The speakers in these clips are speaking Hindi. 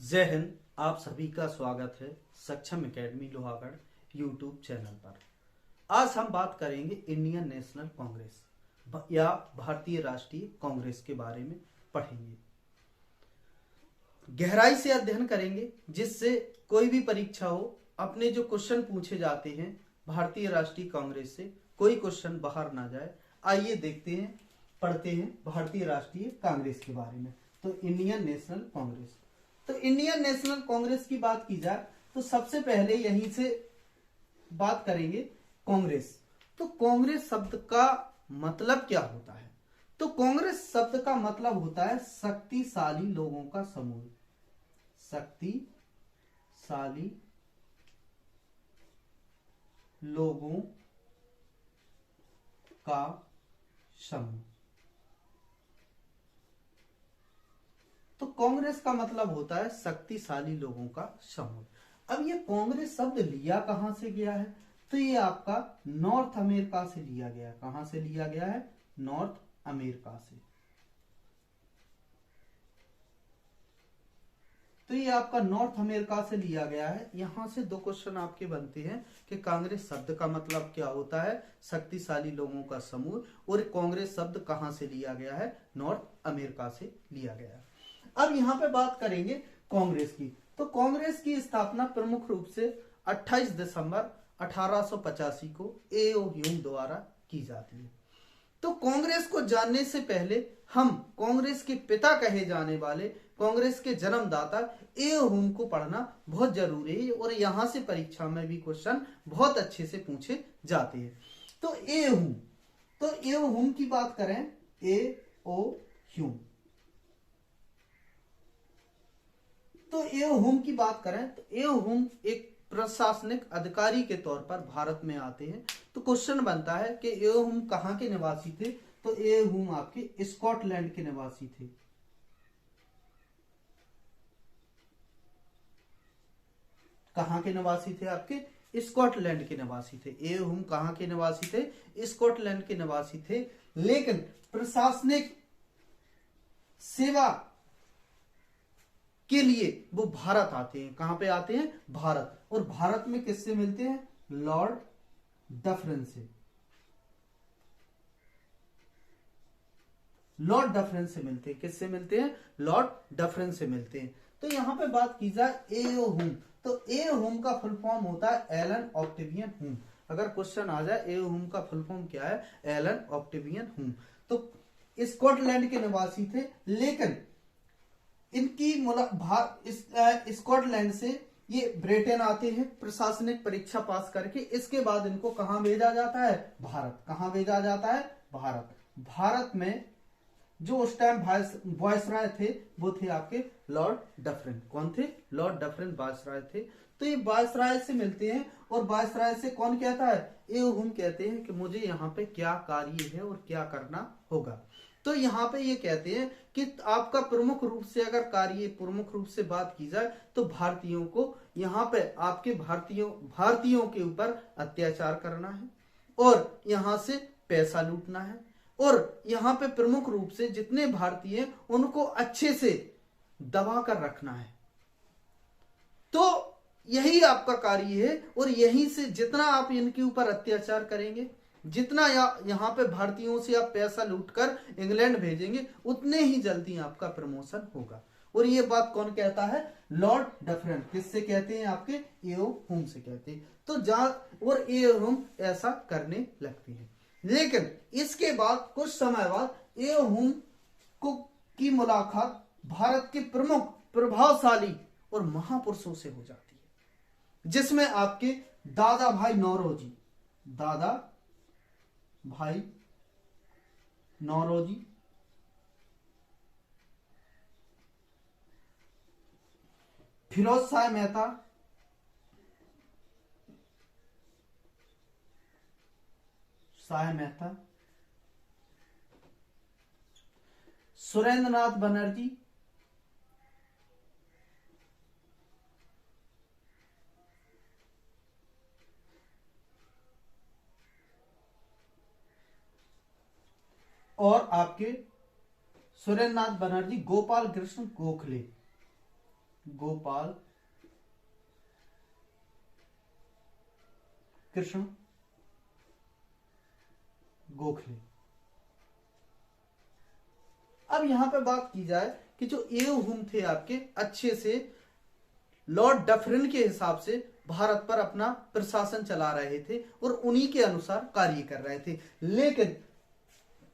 जय हिंद। आप सभी का स्वागत है सक्षम एकेडमी लोहागढ़ यूट्यूब चैनल पर। आज हम बात करेंगे इंडियन नेशनल कांग्रेस या भारतीय राष्ट्रीय कांग्रेस के बारे में पढ़ेंगे, गहराई से अध्ययन करेंगे, जिससे कोई भी परीक्षा हो अपने जो क्वेश्चन पूछे जाते हैं भारतीय राष्ट्रीय कांग्रेस से कोई क्वेश्चन बाहर ना जाए। आइए देखते हैं, पढ़ते हैं भारतीय राष्ट्रीय कांग्रेस के बारे में। तो इंडियन नेशनल कांग्रेस, तो इंडियन नेशनल कांग्रेस की बात की जाए तो सबसे पहले यहीं से बात करेंगे कांग्रेस। तो कांग्रेस शब्द का मतलब क्या होता है? तो कांग्रेस शब्द का मतलब होता है शक्तिशाली लोगों का समूह। शक्तिशाली लोगों का समूह। तो कांग्रेस का मतलब होता है शक्तिशाली लोगों का समूह। अब ये कांग्रेस शब्द लिया कहां से गया है? तो ये आपका नॉर्थ अमेरिका से लिया गया है। कहां से लिया गया है? नॉर्थ अमेरिका से। तो ये आपका नॉर्थ अमेरिका से लिया गया है। यहां से दो क्वेश्चन आपके बनते हैं कि कांग्रेस शब्द का मतलब क्या होता है? शक्तिशाली लोगों का समूह। और कांग्रेस शब्द कहां से लिया गया है? नॉर्थ अमेरिका से लिया गया है। अब यहां पे बात करेंगे कांग्रेस की। तो कांग्रेस की स्थापना प्रमुख रूप से 28 दिसंबर 1885 को ए.ओ. ह्यूम द्वारा की जाती है। तो कांग्रेस को जानने से पहले हम कांग्रेस के पिता कहे जाने वाले कांग्रेस के जन्मदाता ए.ओ. ह्यूम को पढ़ना बहुत जरूरी है, और यहां से परीक्षा में भी क्वेश्चन बहुत अच्छे से पूछे जाते हैं। तो ए.ओ. ह्यूम, तो ए.ओ. ह्यूम की बात करें, ए.ओ. ह्यूम, तो ए.ओ. ह्यूम की बात करें तो ए.ओ. ह्यूम एक प्रशासनिक अधिकारी के तौर पर भारत में आते हैं। तो क्वेश्चन बनता है कि ए.ओ. ह्यूम कहां के निवासी थे? तो ए.ओ. ह्यूम आपके स्कॉटलैंड के निवासी थे। कहां के निवासी थे? आपके स्कॉटलैंड के निवासी थे। ए.ओ. ह्यूम कहां के निवासी थे? स्कॉटलैंड के निवासी थे। लेकिन प्रशासनिक सेवा के लिए वो भारत आते हैं। कहां पे आते हैं? भारत। और भारत में किससे मिलते हैं? लॉर्ड डफरिन से। लॉर्ड डफरिन से मिलते हैं। किससे मिलते हैं? लॉर्ड डफरिन से मिलते हैं। तो यहां पे बात की जाए ए.ओ. ह्यूम, तो ए.ओ. ह्यूम का फुल फॉर्म होता है एलन ऑक्टेवियन ह्यूम। अगर क्वेश्चन आ जाए ए.ओ. ह्यूम का फुल फॉर्म क्या है? Allan Octavian Hume. तो स्कॉटलैंड के निवासी थे, लेकिन इनकी स्कॉटलैंड से ये ब्रिटेन आते हैं प्रशासनिक परीक्षा पास करके। इसके बाद इनको कहां भेजा जाता है? भारत। कहां भेजा जाता है? भारत। भारत में जो उस टाइम वायसराय थे वो थे आपके लॉर्ड डफरिन। कौन थे? लॉर्ड डफरिन वायसराय थे। तो ये वायसराय से मिलते हैं, और वायसराय से कौन कहता है? ए.ओ. ह्यूम कहते हैं कि मुझे यहाँ पे क्या कार्य है और क्या करना होगा। तो यहाँ पे ये कहते हैं कि आपका प्रमुख रूप से अगर कार्य प्रमुख रूप से बात की जाए तो भारतीयों को यहाँ पे आपके भारतीयों के ऊपर अत्याचार करना है, और यहाँ से पैसा लूटना है, और यहाँ पे प्रमुख रूप से जितने भारतीय हैं उनको अच्छे से दबा कर रखना है। तो यही आपका कार्य है, और यहीं से जितना आप इनके ऊपर अत्याचार करेंगे, जितना यहाँ पे भारतीयों से आप पैसा लूटकर इंग्लैंड भेजेंगे, उतने ही जल्दी आपका प्रमोशन होगा। और ये बात कौन कहता है? Lord Dufferin. किससे कहते हैं? आपके ए.ओ. ह्यूम से कहते हैं। तो और ए.ओ. ह्यूम ऐसा करने लगते हैं। लेकिन इसके बाद कुछ समय बाद ए.ओ. ह्यूम की मुलाकात भारत के प्रमुख प्रभावशाली और महापुरुषों से हो जाती है, जिसमें आपके दादा भाई नौरोजी, दादा भाई नौरोजी, फिरोज शाह मेहता, सुरेंद्र नाथ बनर्जी, और आपके सुरेंद्र नाथ बनर्जी, गोपाल कृष्ण गोखले, गोपाल कृष्ण गोखले। अब यहां पे बात की जाए कि जो एओ हुम थे आपके अच्छे से लॉर्ड डफरिन के हिसाब से भारत पर अपना प्रशासन चला रहे थे और उन्हीं के अनुसार कार्य कर रहे थे। लेकिन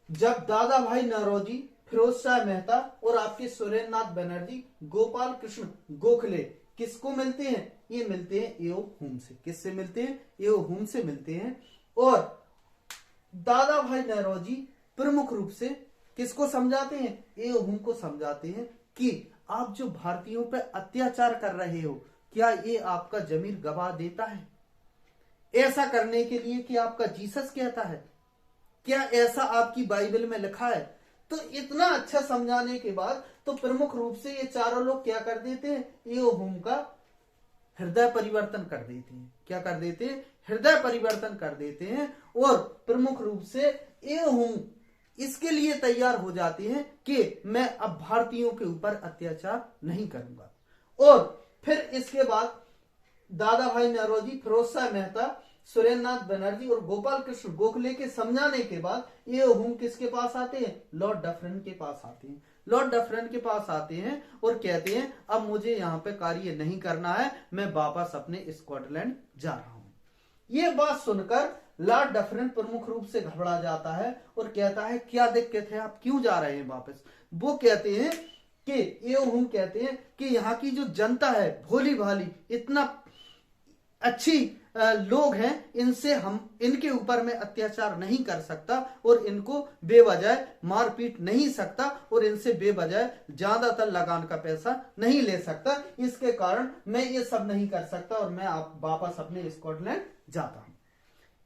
जब दादा भाई नौरोजी, फिरोज शाह मेहता और आपके सुरेंद्रनाथ बनर्जी, गोपाल कृष्ण गोखले किसको मिलते हैं? ये मिलते हैं एओ हुम से। किससे मिलते हैं? एओ हुम से मिलते हैं। और दादा भाई नौरोजी प्रमुख रूप से किसको समझाते हैं? एओ हुम को समझाते हैं कि आप जो भारतीयों पर अत्याचार कर रहे हो, क्या ये आपका जमीर गवा देता है? ऐसा करने के लिए कि आपका जीसस कहता है, क्या ऐसा आपकी बाइबल में लिखा है? तो इतना अच्छा समझाने के बाद तो प्रमुख रूप से ये चारों लोग क्या कर देते हैं? एओ हुम का हृदय परिवर्तन कर देते हैं। क्या कर देते हैं? हृदय परिवर्तन कर देते हैं। और प्रमुख रूप से एओ हुम इसके लिए तैयार हो जाते हैं कि मैं अब भारतीयों के ऊपर अत्याचार नहीं करूंगा। और फिर इसके बाद दादा भाई नौरोजी, फिरोज शाह मेहता, सुरेंद्रनाथ बनर्जी और गोपाल कृष्ण गोखले के समझाने के बाद एओ हुम किसके पास आते हैं? लॉर्ड डफरिन के पास आते हैं। लॉर्ड डफरिन के पास आते हैं और कहते हैं अब मुझे यहाँ पे कार्य नहीं करना है, मैं वापस अपने स्कॉटलैंड जा रहा हूं। ये बात सुनकर लॉर्ड डफरिन प्रमुख रूप से घबरा जाता है और कहता है क्या दिक्कत है, आप क्यों जा रहे हैं वापस? वो कहते हैं कि एओ हुम कहते हैं कि यहाँ की जो जनता है भोली भाली, इतना अच्छी लोग हैं, इनके ऊपर मैं अत्याचार नहीं कर सकता और इनको बेवजह मारपीट नहीं सकता और इनसे बेवजह ज्यादातर लगान का पैसा नहीं ले सकता। इसके कारण मैं ये सब नहीं कर सकता और मैं वापस अपने स्कॉटलैंड जाता हूं।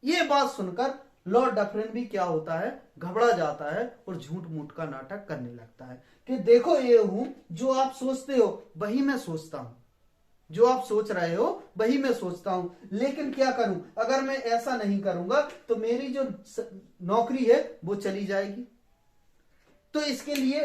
ये बात सुनकर लॉर्ड डफरिन भी क्या होता है? घबरा जाता है और झूठ मूठ का नाटक करने लगता है कि देखो एओ हुम, जो आप सोचते हो वही मैं सोचता हूं, जो आप सोच रहे हो वही मैं सोचता हूं, लेकिन क्या करूं? अगर मैं ऐसा नहीं करूंगा तो मेरी जो नौकरी है वो चली जाएगी। तो इसके लिए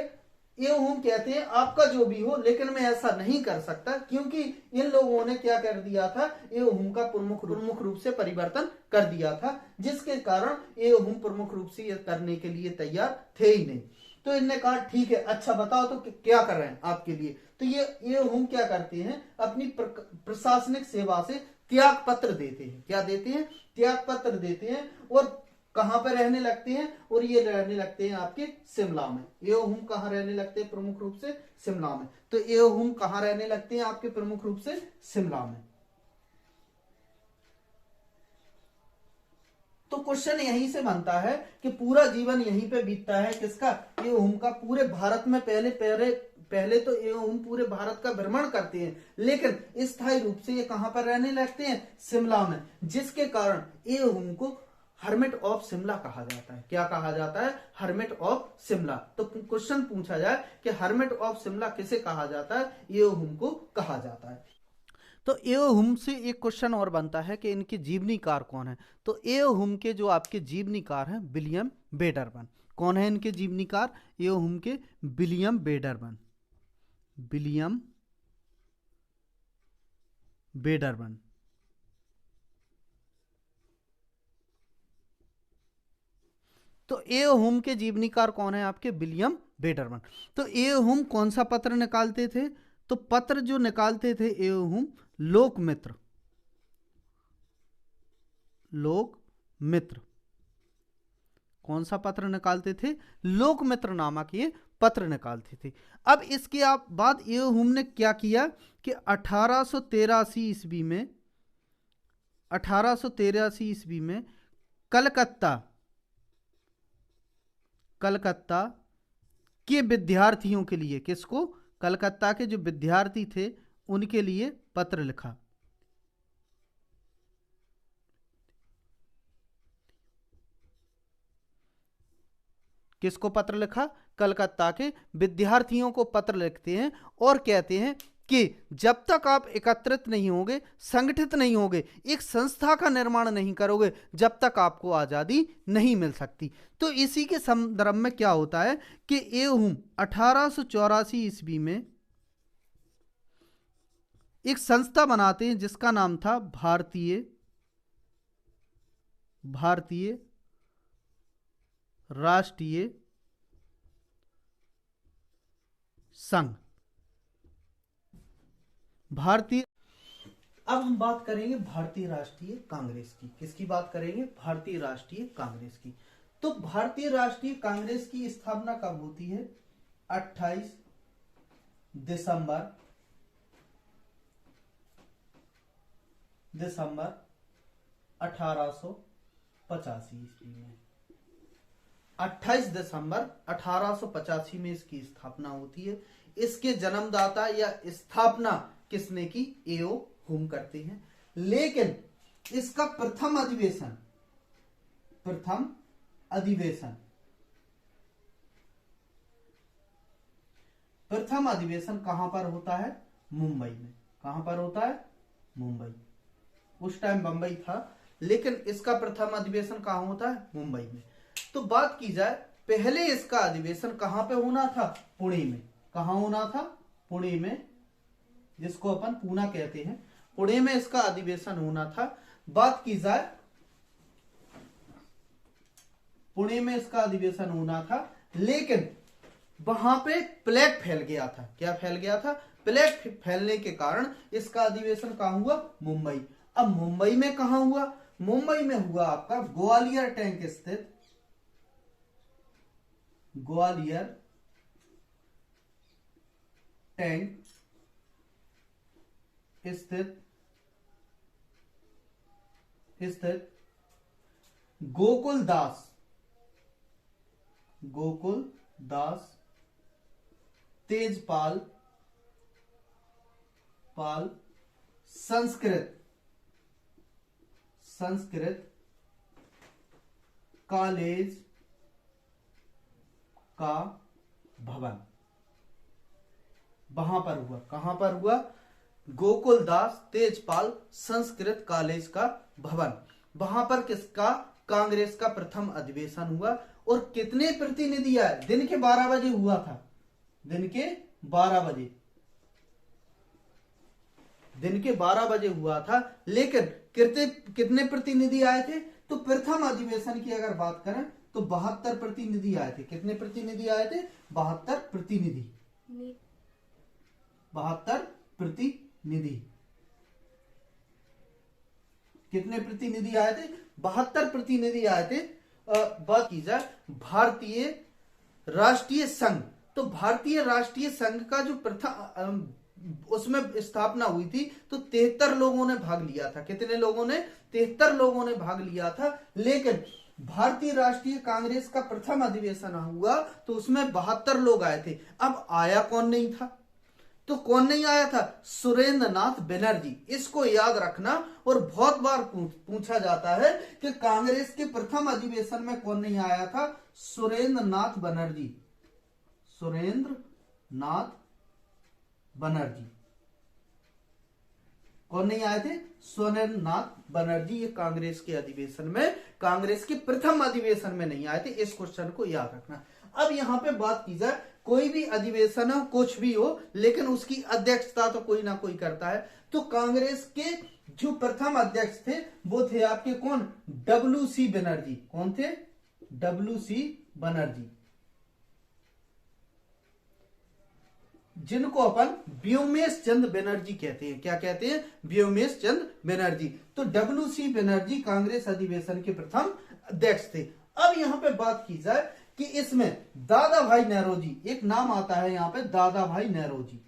एओ हुम कहते हैं आपका जो भी हो, लेकिन मैं ऐसा नहीं कर सकता, क्योंकि इन लोगों ने क्या कर दिया था? एओ हुम का प्रमुख रूप से परिवर्तन कर दिया था, जिसके कारण एओ हुम प्रमुख रूप से ये करने के लिए तैयार थे ही नहीं। तो इनने कहा ठीक है, अच्छा बताओ तो क्या कर रहे हैं आपके लिए? तो ये हुम क्या करते हैं? अपनी प्रशासनिक सेवा से त्याग पत्र देते हैं। क्या देते हैं? त्याग पत्र देते हैं। और कहां पर रहने लगते हैं? और ये रहने लगते हैं आपके शिमला में। एओ हुम कहां रहने लगते हैं? प्रमुख रूप से शिमला में। तो एओ हुम कहां रहने लगते हैं आपके प्रमुख रूप से? शिमला में। तो क्वेश्चन यहीं से बनता है कि पूरा जीवन यहीं पे बीतता है किसका? एओ हुम का। पूरे भारत में पहले तो एओ हुम पूरे भारत का भ्रमण करते हैं, लेकिन स्थायी रूप से ये कहां पर रहने लगते हैं? शिमला में, जिसके कारण एओ हुम को हर्मिट ऑफ शिमला कहा जाता है। क्या कहा जाता है? Hermit of Shimla. तो क्वेश्चन पूछा जाए कि हर्मिट ऑफ शिमला किसे कहा जाता है? एओ हुम को कहा जाता है। तो एओ हुम से एक क्वेश्चन और बनता है कि इनके जीवनीकार कौन है? तो एओ हुम के जो आपके जीवनीकार हैं विलियम वेडरबर्न। कौन है इनके जीवनीकार? एओ हुम के विलियम वेडरबर्न। William Wedderburn. तो एओ हुम के जीवनीकार कौन है आपके? William Wedderburn. तो एओ हुम कौन सा पत्र निकालते थे? तो पत्र जो निकालते थे एओ हुम लोकमित्र। लोकमित्र। कौन सा पत्र निकालते थे? लोकमित्र नामक ये पत्र निकालते थे। अब इसके बाद एओ हुम ने क्या किया कि 1883 ईस्वी में कलकत्ता के विद्यार्थियों के लिए, किसको? कलकत्ता के जो विद्यार्थी थे उनके लिए पत्र लिखा। किसको पत्र लिखा? कलकत्ता के विद्यार्थियों को पत्र लिखते हैं और कहते हैं कि जब तक आप एकत्रित नहीं होंगे, संगठित नहीं होंगे, एक संस्था का निर्माण नहीं करोगे, जब तक आपको आजादी नहीं मिल सकती। तो इसी के संदर्भ में क्या होता है कि एओ हुम 1884 ईस्वी में एक संस्था बनाते हैं जिसका नाम था भारतीय राष्ट्रीय संघ। भारतीय, अब हम बात करेंगे भारतीय राष्ट्रीय कांग्रेस की। किसकी बात करेंगे? भारतीय राष्ट्रीय कांग्रेस की। तो भारतीय राष्ट्रीय कांग्रेस की स्थापना कब होती है? 28 दिसंबर 1885 ईस्वी में। 28 दिसंबर 1885 में इसकी स्थापना होती है। इसके जन्मदाता या स्थापना किसने की? एओ हुम करते हैं। लेकिन इसका प्रथम अधिवेशन कहां पर होता है? मुंबई में। कहां पर होता है? मुंबई। उस टाइम बंबई था, लेकिन इसका प्रथम अधिवेशन कहां होता है? मुंबई में। तो बात की जाए, पहले इसका अधिवेशन कहां पे होना था? पुणे में। कहां होना था? पुणे में, जिसको अपन पूना कहते हैं। पुणे में इसका अधिवेशन होना था। बात की जाए, पुणे में इसका अधिवेशन होना था, लेकिन वहां पे प्लेग फैल गया था। क्या फैल गया था? प्लेग फैलने के कारण इसका अधिवेशन कहां हुआ? मुंबई। अब मुंबई में कहां हुआ? मुंबई में हुआ आपका ग्वालियर टैंक स्थित गोकुल दास तेजपाल संस्कृत कॉलेज का भवन। वहां पर हुआ। कहां पर हुआ? गोकुलदास तेजपाल संस्कृत कॉलेज का भवन। वहां पर किसका? कांग्रेस का प्रथम अधिवेशन हुआ। और कितने प्रतिनिधि आए? दिन के 12 बजे हुआ था। दिन के 12 बजे हुआ था, लेकिन कितने प्रतिनिधि आए थे? तो प्रथम अधिवेशन की अगर बात करें तो 72 प्रतिनिधि आए थे। कितने प्रतिनिधि आए थे? 72 प्रतिनिधि। कितने प्रतिनिधि आए थे? 72 प्रतिनिधि आए थे। बात की जाए भारतीय राष्ट्रीय संघ, तो भारतीय राष्ट्रीय संघ का जो प्रथम उसमें स्थापना हुई थी, तो 73 लोगों ने भाग लिया था। कितने लोगों ने? 73 लोगों ने भाग लिया था। लेकिन भारतीय राष्ट्रीय कांग्रेस का प्रथम अधिवेशन हुआ तो उसमें 72 लोग आए थे। अब आया कौन नहीं था? तो कौन नहीं आया था? सुरेंद्र नाथ बनर्जी। इसको याद रखना। और बहुत बार पूछा जाता है कि कांग्रेस के प्रथम अधिवेशन में कौन नहीं आया था? सुरेंद्र नाथ बनर्जी। कौन नहीं आए थे? सुरेंद्र नाथ बनर्जी। ये कांग्रेस के अधिवेशन में, कांग्रेस के प्रथम अधिवेशन में नहीं आए थे। इस क्वेश्चन को याद रखना। अब यहां पे बात की जाए, कोई भी अधिवेशन हो, कुछ भी हो, लेकिन उसकी अध्यक्षता तो कोई ना कोई करता है। तो कांग्रेस के जो प्रथम अध्यक्ष थे वो थे आपके कौन? WC बनर्जी। कौन थे? WC बनर्जी, जिनको अपन व्योमेश चंद्र बनर्जी कहते हैं। क्या कहते हैं? व्योमेश चंद्र बनर्जी। तो WC बनर्जी कांग्रेस अधिवेशन के प्रथम अध्यक्ष थे। अब यहां पे बात की जाए कि इसमें दादा भाई नौरोजी, एक नाम आता है यहां पे, दादा भाई नौरोजी।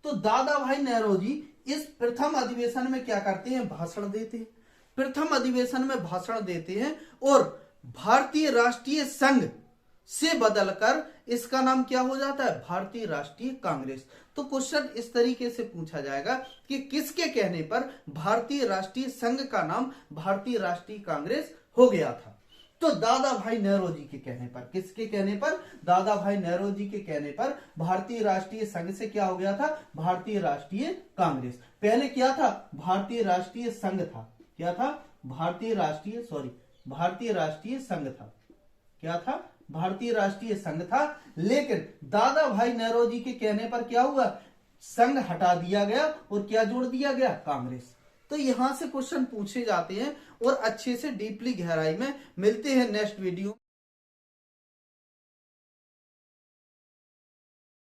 तो दादा भाई नौरोजी इस प्रथम अधिवेशन में क्या करते हैं? भाषण देते हैं। प्रथम अधिवेशन में भाषण देते हैं और भारतीय राष्ट्रीय संघ से बदलकर इसका नाम क्या हो जाता है? भारतीय राष्ट्रीय कांग्रेस। तो क्वेश्चन इस तरीके से पूछा जाएगा कि किसके कहने पर भारतीय राष्ट्रीय संघ का नाम भारतीय राष्ट्रीय कांग्रेस हो गया था? तो दादा भाई नौरोजी के कहने पर। किसके कहने पर? दादा भाई नौरोजी के कहने पर भारतीय राष्ट्रीय संघ से क्या हो गया था? भारतीय राष्ट्रीय कांग्रेस। पहले क्या था? भारतीय राष्ट्रीय संघ था। क्या था? भारतीय राष्ट्रीय संघ था। क्या था? भारतीय राष्ट्रीय संघ था। लेकिन दादा भाई नौरोजी के कहने पर क्या हुआ? संघ हटा दिया गया और क्या जोड़ दिया गया? कांग्रेस। तो यहां से क्वेश्चन पूछे जाते हैं और अच्छे से डीपली गहराई में। मिलते हैं नेक्स्ट वीडियो।